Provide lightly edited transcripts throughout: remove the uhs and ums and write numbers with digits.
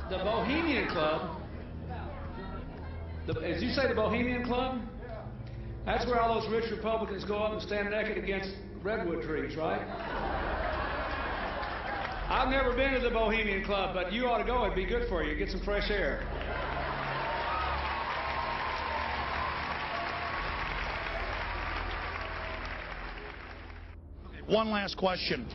The Bohemian Club? As you say, the Bohemian Club? That's where all those rich Republicans go up and stand naked against redwood trees, right? I've never been to the Bohemian Club, but you ought to go. It'd be good for you. Get some fresh air. One last question.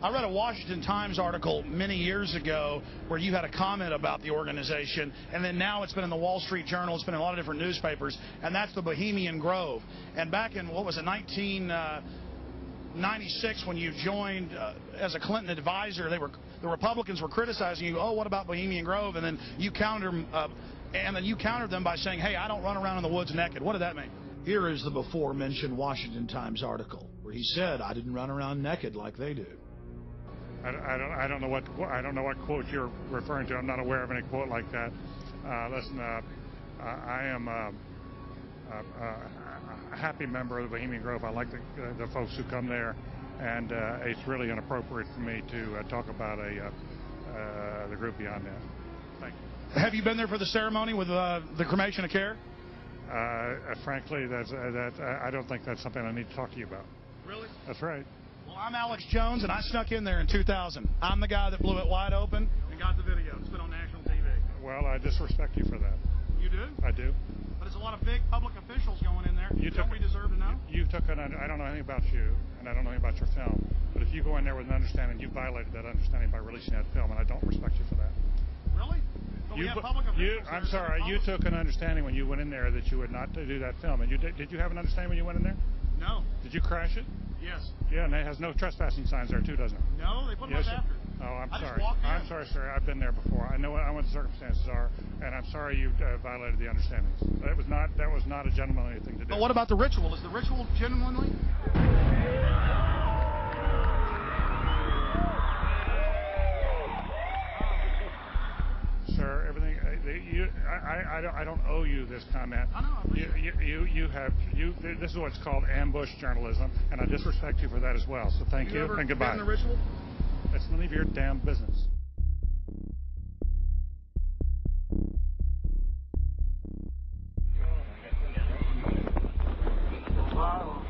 I read a Washington Times article many years ago where you had a comment about the organization, and then now it's been in the Wall Street Journal, it's been in a lot of different newspapers, and that's the Bohemian Grove. And back in, what was it, 1996, when you joined as a Clinton advisor, the Republicans were criticizing you. Oh, what about Bohemian Grove? And then you countered them by saying, hey, I don't run around in the woods naked. What did that mean? Here is the before-mentioned Washington Times article where he said, I didn't run around naked like they do. I don't know what quote you're referring to. I'm not aware of any quote like that. Listen, I am a happy member of the Bohemian Grove. I like the folks who come there, and it's really inappropriate for me to talk about the group beyond that. Thank you. Have you been there for the ceremony with the cremation of care? Frankly, I don't think that's something I need to talk to you about. Really? That's right. Well, I'm Alex Jones, and I snuck in there in 2000. I'm the guy that blew it wide open and got the video. It's been on national TV. Well, I disrespect you for that. You do? I do. But there's a lot of big public officials going in there. Don't we deserve to know? I don't know anything about you, and I don't know anything about your film. But if you go in there with an understanding, you violated that understanding by releasing that film, and I don't respect you for that. Really? But we have public officials. I'm sorry. You took an understanding when you went in there that you would not do that film. And did you have an understanding when you went in there? No. Did you crash it? Yes. Yeah, and it has no trespassing signs there too, doesn't it? No, they put them up after. Oh, I'm I sorry. Just walked in. I'm sorry, sir. I've been there before. I know what the circumstances are, and I'm sorry you violated the understandings. That was not a gentlemanly thing to do. But what about the ritual? Is the ritual genuinely? Sir, everything. I don't owe you this comment. I know. This is what's called ambush journalism, and I disrespect you for that as well. So thank you and goodbye. Been in the ritual? That's none of your damn business. Wow.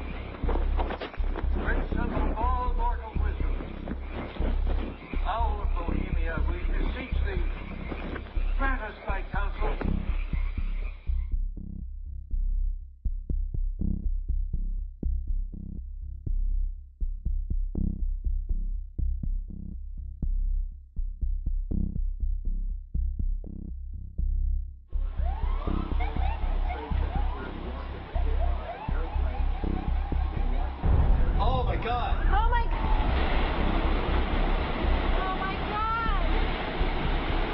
Prince of all mortal wisdom, owl of Bohemia, we beseech thee, grant us thy counsel. Oh my God! Oh my God! Oh my God!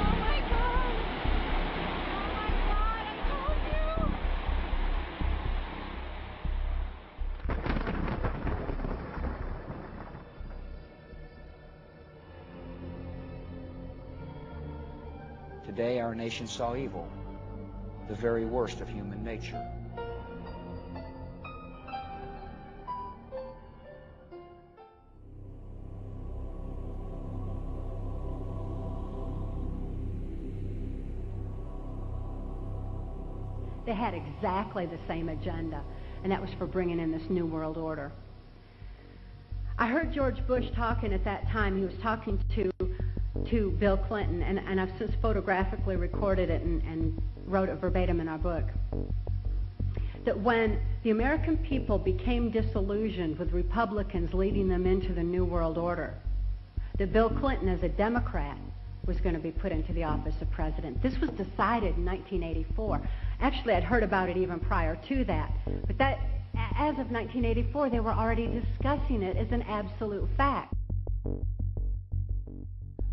Oh my God! Oh my God! I told you! Today our nation saw evil, the very worst of human nature. They had exactly the same agenda, and that was for bringing in this New World Order. I heard George Bush talking at that time. He was talking to Bill Clinton, and I've since photographically recorded it and wrote it verbatim in our book, that when the American people became disillusioned with Republicans leading them into the New World Order, that Bill Clinton, as a Democrat, was going to be put into the office of president. This was decided in 1984. Actually, I'd heard about it even prior to that. But that, as of 1984, they were already discussing it as an absolute fact.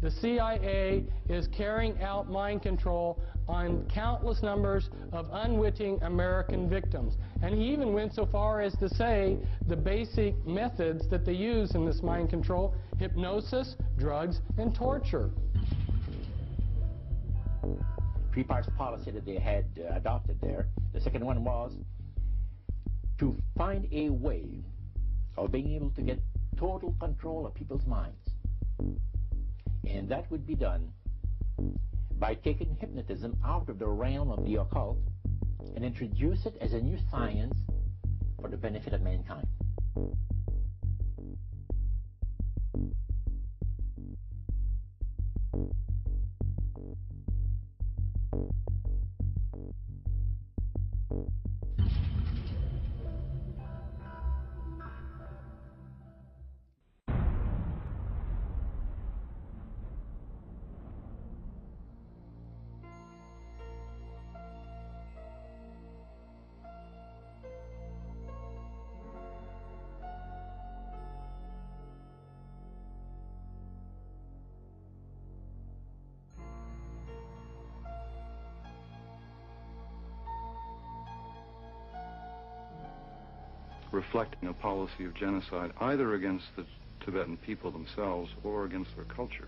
The CIA is carrying out mind control on countless numbers of unwitting American victims. And he even went so far as to say the basic methods that they use in this mind control: hypnosis, drugs, and torture. Three parts of policy that they had adopted there. The second one was to find a way of being able to get total control of people's minds. And that would be done by taking hypnotism out of the realm of the occult and introduce it as a new science for the benefit of mankind. Reflecting a policy of genocide either against the Tibetan people themselves or against their culture.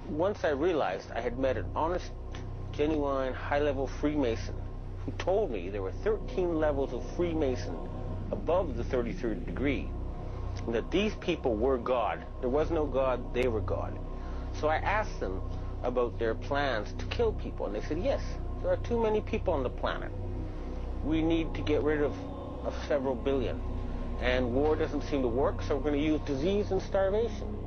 Once I realized I had met an honest, genuine, high-level Freemason who told me there were 13 levels of Freemason above the 33rd degree, and that these people were God. There was no God, they were God. So I asked them about their plans to kill people, and they said, yes, there are too many people on the planet. We need to get rid of several billion, and war doesn't seem to work, so we're going to use disease and starvation.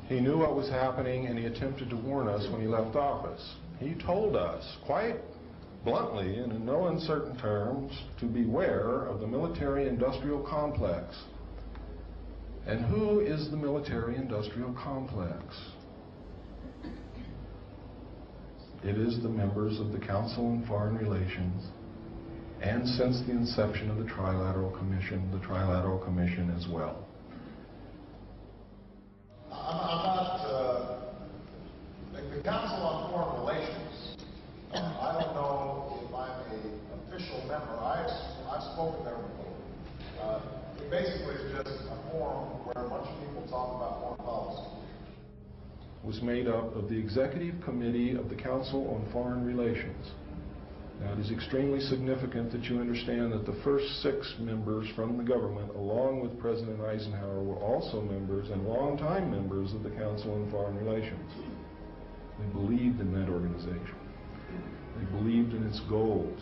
He knew what was happening, and he attempted to warn us when he left office. He told us, quite bluntly and in no uncertain terms, to beware of the military-industrial complex. And who is the military-industrial complex? It is the members of the Council on Foreign Relations, and since the inception of the Trilateral Commission as well. The Council on Foreign Relations, I don't know if I'm an official member. I've spoken there before. It basically is just a forum where a bunch of people talk about foreign policy. Was made up of the Executive Committee of the Council on Foreign Relations. Now, it is extremely significant that you understand that the first 6 members from the government, along with President Eisenhower, were also members and longtime members of the Council on Foreign Relations. They believed in that organization. They believed in its goals,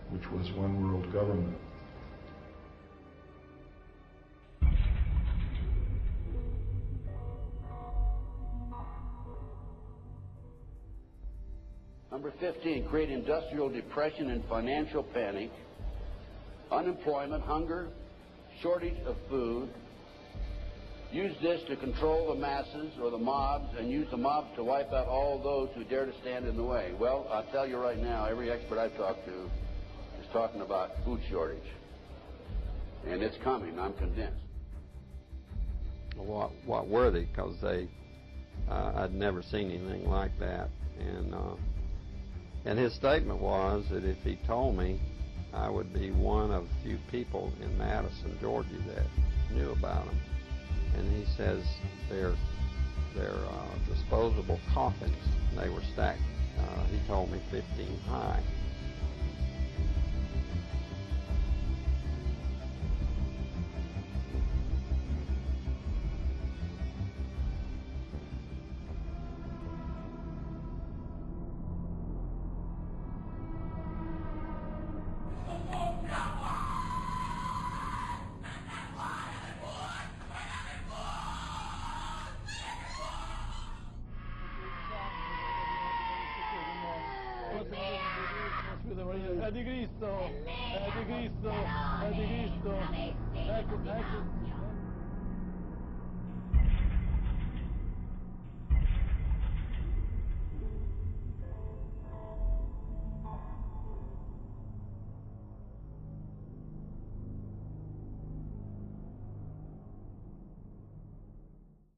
which was one world government. Number 15, create industrial depression and financial panic, unemployment, hunger, shortage of food. Use this to control the masses or the mobs, and use the mobs to wipe out all those who dare to stand in the way. Well, I'll tell you right now, every expert I've talked to is talking about food shortage. And it's coming, I'm convinced. What were they? Because I'd never seen anything like that. And his statement was that if he told me, I would be one of few people in Madison, Georgia that knew about them. And he says they're disposable coffins. They were stacked, he told me, 15 high. Scusa Maria, è di Cristo, è di Cristo, è di Cristo. Ecco, ecco.